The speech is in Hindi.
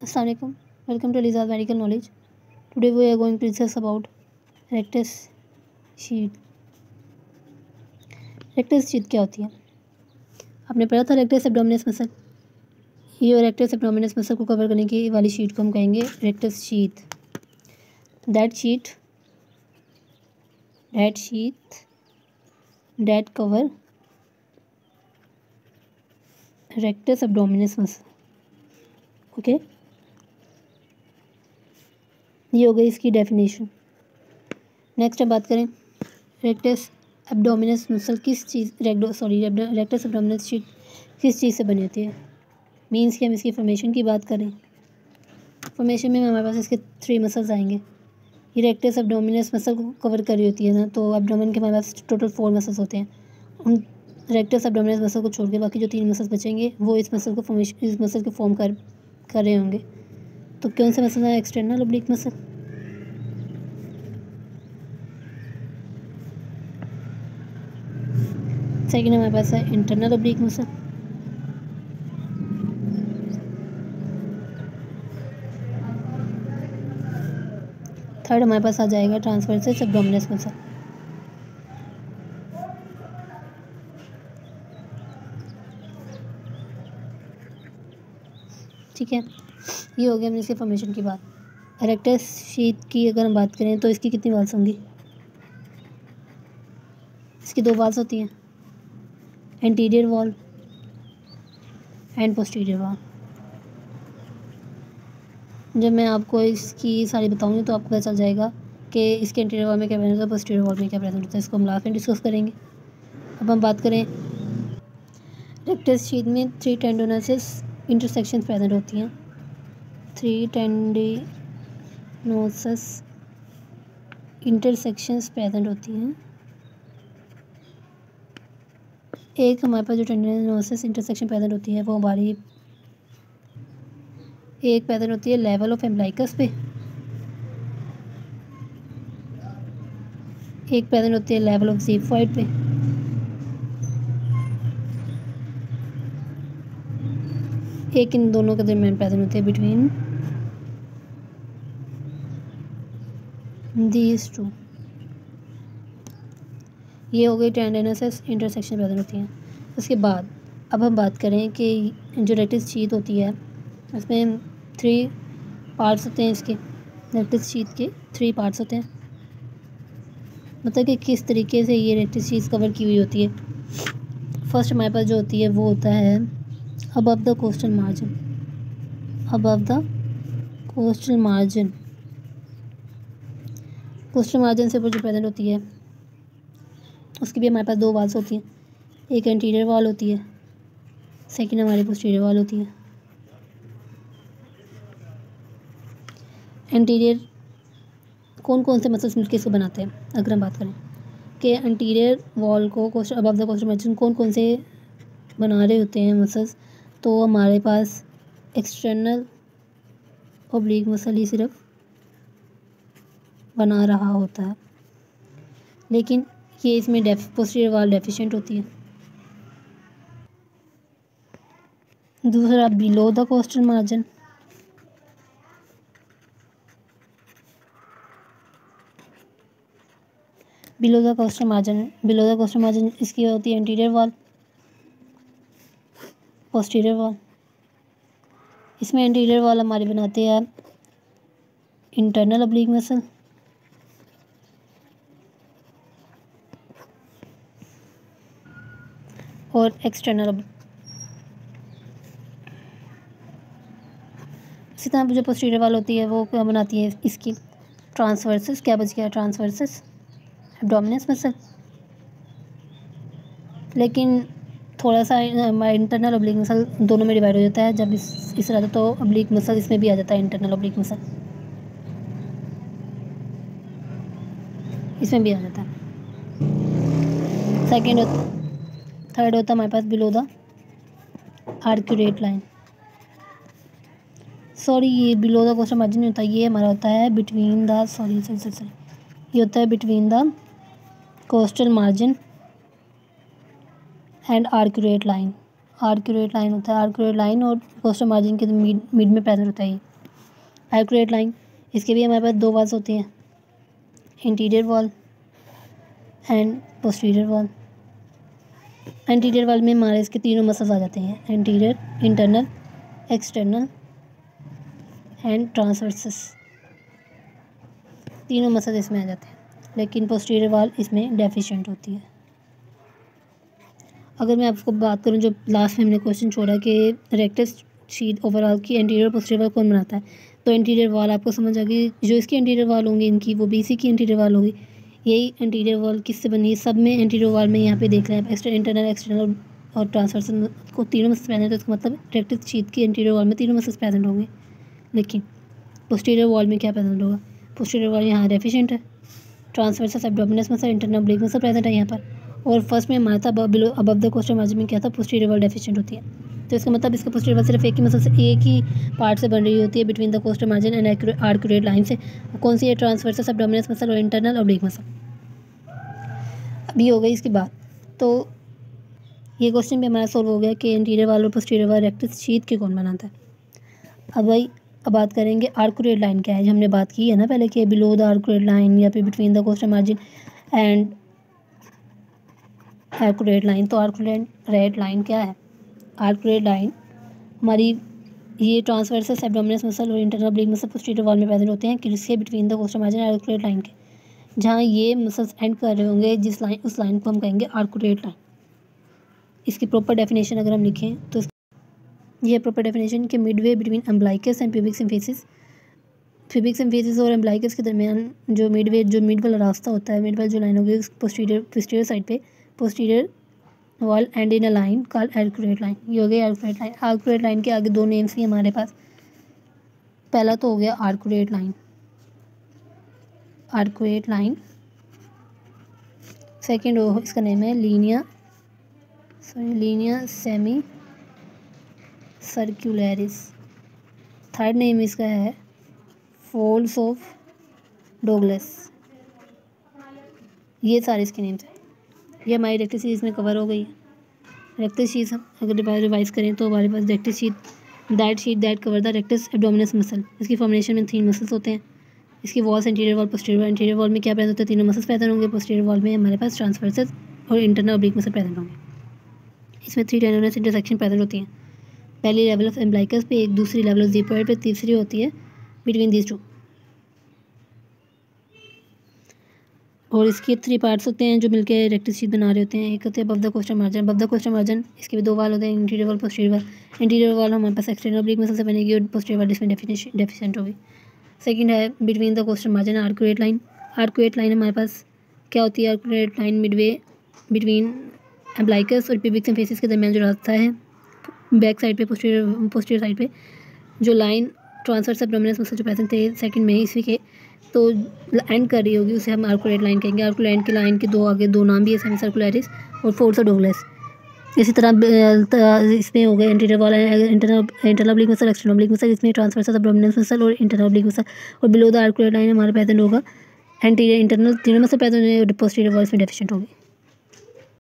Assalamualaikum. Welcome to Liza's Medical Knowledge. Today we are going to discuss about rectus sheath. Rectus sheath क्या होती है? आपने पढ़ा था रेक्टस एब्डोमिनस मसल। ये रेक्टस एब्डोमिनस मसल को कवर करने की वाली शीट को हम कहेंगे rectus sheath. That cover rectus abdominis muscle. Okay, ये हो गई इसकी डेफिनेशन। नेक्स्ट अब बात करें rectus abdominis muscle rectus abdominis sheet किस चीज़ से बनी होती है। मीन्स कि हम इसकी फॉर्मेशन की बात करें, फॉर्मेशन में हमारे पास इसके 3 मसल्स आएंगे। ये रेक्टस एब्डोमिनस मसल को कवर कर रही होती है ना, तो एब्डोमेन के हमारे पास टोटल 4 मसल्स होते हैं। उन रेक्टस एब्डोमिनस मसल को छोड़ के बाकी जो 3 मसल्स बचेंगे वो इस मसल को फॉर्म कर रहे होंगे। तो कौन से मसल है? एक्सटर्नल ओब्लिक मसल, सेकेंड हमारे पास है इंटरनल ओब्लिक मसल, थर्ड हमारे पास आ जाएगा ट्रांसवर्सस एब्डोमिनस मसल। ठीक है, ये हो गया हमने इसके फॉर्मेशन की बात। रेक्टस शीथ की अगर हम बात करें तो इसकी कितनी वाल्स होंगी? इसकी 2 वाल्स होती हैं, anterior wall and posterior wall. जब मैं आपको इसकी सारी बताऊंगी तो आपको पता चल जाएगा कि इसके एंटीरियर वॉल में क्या प्रेजेंट होता है, पोस्टीरियर वॉल में क्या प्रेजेंट होता है। इसको हम लास्ट में डिस्कस करेंगे। अब हम बात करें रेक्टस शीथ में 3 टेंडोनस इंटरसेक्शन प्रेजेंट होती हैं। 3 टेंडोनस इंटरसेक्शंस प्रेजेंट होती हैं। एक हमारे पास जो टेंडोनस इंटरसेक्शन प्रेजेंट होती है वो हमारी एक प्रेजेंट होती है लेवल ऑफ एम्ब्लाइकस पे, एक प्रेजेंट होती है लेवल ऑफ ज़िगफॉइड पे, एक इन दोनों के दरमियान प्रेजेंट होती है बिटवीन दीज टू। ये हो गई टेंडोनस इंटरसेक्शन प्रेजेंट होती हैं। उसके बाद अब हम बात करें कि जो रेक्टस शीथ होती है उसमें 3 पार्ट्स होते हैं। इसके रेक्टस शीथ के 3 पार्ट्स होते हैं, मतलब कि किस तरीके से ये रेक्टस शीथ कवर की हुई होती है। फर्स्ट हमारे पास जो होती है वो होता है above the costal margin. Coastal margin से ऊपर जो प्रेजेंट होती है उसकी भी हमारे पास 2 वाल्स होती हैं, एक एंटीरियर वॉल होती है, सेकंड हमारी पोस्टीरियर वॉल होती है। एंटीरियर कौन कौन से मसल्स मिलकर इसको बनाते हैं? अगर हम बात करें कि एंटीरियर वॉल को अबव द कोस्टल मार्जिन कौन कौन से बना रहे होते हैं मसल्स, तो हमारे पास एक्सटर्नल ओब्लिक मसल ही सिर्फ बना रहा होता है, लेकिन ये इसमें पोस्टीरियर वॉल डेफिशिएंट होती है। दूसरा below the costal margin, below the costal margin इसकी होती है एंटीरियर वॉल, पोस्टीरियर वॉल। इसमें एंटीरियर वॉल हमारे बनाते हैं इंटरनल ओब्लिक मसल और एक्सटर्नल। इसी तरह जो पोस्टीरियर वॉल होती है वो क्या बनाती है? इसकी ट्रांसवर्सस। क्या बच गया? Transversus abdominis muscle. लेकिन थोड़ा सा इंटरनल ओब्लिक मसल दोनों में डिवाइड हो जाता है। जब इस तरह तो ओब्लिक मसल इसमें भी आ जाता है, इंटरनल ओब्लिक मसल इसमें भी आ जाता है। थर्ड होता है हमारे पास बिलो द आर्क्यूरेट लाइन। ये बिलो द कोस्टल मार्जिन नहीं होता, ये हमारा होता है बिटवीन द ये होता है between the costal margin and arcuate line. Arcuate line होता है, आर्क्यूरेट लाइन और कोस्टल मार्जिन के मिड में प्रेजेंट होता है ये आर्क्यूरेट लाइन। इसके भी हमारे पास दो वॉल्स होती हैं, anterior wall and posterior wall. Anterior wall में हमारे इसके तीनों मसल्स आ जाते हैं, interior, internal, external and transversus, तीनों मसल्स इसमें आ जाते हैं, लेकिन पोस्टीरियर वॉल इसमें डेफिशिएंट होती है। अगर मैं आपको बात करूं, जो लास्ट में हमने क्वेश्चन छोड़ा कि रेक्टस शीट ओवरऑल की इंटीरियर पोस्टीरियर वॉल कौन बनाता है, तो इंटीरियर वॉल आपको समझ आ गई, जो इसकी इंटीरियर वॉल होंगी इनकी वो भी इसी की इंटीरियर वॉल होगी। यही इंटीरियर वॉल किससे बनी है, सब में इंटीरियर वॉल में यहाँ पे देख रहे हैं इंटरनल, एक्सटर्नल और ट्रांसवर्सल को तीनों मसल्स प्रेजेंट है, तो इसका मतलब रेक्टस शीट की इंटीरियर वॉल में तीनों मसल्स प्रेजेंट होंगे। लेकिन पोस्टीरियर वॉल में क्या प्रेजेंट होगा, पोस्टीरियर वॉल यहाँ डेफिशिएंट है, transversus abdominis muscle, internal oblique muscle present है यहाँ पर, और फर्स्ट में हमारा था below above the costal margin में क्या था, पोस्टीरियर वॉल डेफिशिएंट होती है। तो इसका मतलब इसका पोस्टीरियर वॉल सिर्फ एक ही मसल से, एक ही पार्ट से बन रही होती है between the costal margin and arcuate line से। कौन सी है, ट्रांसवर्सस एब्डोमिनस मसल और इंटरनल ऑब्लिक मसल। अभी हो गई इसकी बात, तो ये क्वेश्चन भी हमारा सोल्व हो गया कि इंटीरियर वॉल और पोस्टीरियर वॉल रेक्टस शीट के कौन बनाता है। अब बात करेंगे आर्क्यूरेट लाइन क्या है, जो हमने बात की है ना पहले कि बिलो द आर्क्यूरेट लाइन या फिर between the costal margin and arcuate line. तो आर्क्यूरेट लाइन क्या है, आर्क्यूरेट लाइन हमारी ये ट्रांसवर्सस एब्डोमिनस मसल और internal oblique muscle posterior wall में प्रेजेंट होते हैं, किसके बिटवीन द कोस्टल मार्जिन और आर्क्यूरेट लाइन के, जहाँ ये मसल्स एंड कर रहे होंगे जिस लाइन, उस लाइन को हम कहेंगे आर्क्यूरेट लाइन। इसकी प्रॉपर डेफिनेशन अगर हम लिखें तो ये प्रॉपर डेफिनेशन कि Midway between umbilicus and pubic symphysis, pubic symphysis और अम्ब्लाइकस के दरमियान जो मिड वाला रास्ता होता है, मिड वाली जो लाइन होगी पोस्टीरियर साइड पे, posterior wall and in a line called arcuate line. ये हो गई आर्क्यूरेट लाइन। आर्क्यूरेट लाइन के आगे दो नेम्स भी हमारे पास, पहला तो हो गया आर्क्यूरेट लाइन, आर्क्यूरेट लाइन, सेकेंड हो इसका नेम है लीनिया सेमी सर्कुलरिस, थर्ड नेम इसका है फोल्ड्स ऑफ डोगलस। ये सारे इसके नेम्स हैं। ये हमारी रेक्टस शीट में कवर हो गई है। रेक्टस शीट अगर रिवाइज करें तो हमारे पास rectus sheath that cover the rectus abdominis muscle. इसकी फॉर्मेशन में 3 मसल्स होते हैं। इसकी walls anterior wall, posterior wall. Anterior wall में क्या प्रेजेंट होता है, तीनों मसल्स प्रेजेंट होंगे। पोस्टीरियर वॉल में हमारे पास ट्रांसवर्सस और इंटरनल ऑब्लिक मसल प्रेजेंट होंगे। इसमें 3 टेंडोनस इंटरसेक्शन प्रेजेंट होती हैं। पहली लेवल ऑफ एम्ब्लाइकस पे, एक दूसरी लेवल ऑफ ज़िगोइड पे, तीसरी होती है बिटवीन दीज टू। और इसके 3 पार्ट्स होते हैं जो मिलकर रेक्टस शीट बना रहे होते हैं। एक होते हैं above the costal margin. Above the costal margin इसके भी 2 वाल होते हैं, anterior wall, posterior wall. Anterior wall हमारे पास एक्सटर्नल ऑब्लिक मसल से बनेगी और पोस्टीरियर वॉल इसमें डेफिशिएंट होगी। सेकंड है between the costal margin arcuate line. Arcuate line हमारे पास क्या होती है, arcuate line midway between umbilicus और प्यूबिक सिम्फिसिस के दरमियान जो रास्ता है, बैक साइड पे, पोस्टीरियर साइड पे जो लाइन ट्रांसवर्स एब्डोमिनस मसल जो प्रेजेंट थे सेकंड में इसी के, तो एंड कर रही होगी, उसे हम आर्क्यूरेट लाइन कहेंगे। आर्क्यूरेट लाइन के आगे दो नाम भी है, सेमी सर्कुलरिस और फोर्स ऑफ डोगलस। इसी तरह इसमें हो गए interior wall, internal oblique muscle, external oblique muscle. इसमें ट्रांसवर्स एब्डोमिनस मसल और इंटरनल ऑब्लिक मसल। और बिलो द आर्क्यूरेट लाइन हमारे प्रेजेंट होगा एंटीरियर, इंटरनल तीनों मसल प्रेजेंट होंगे और पोस्टीरियर वॉल इसमें डेफिशिएंट होगी।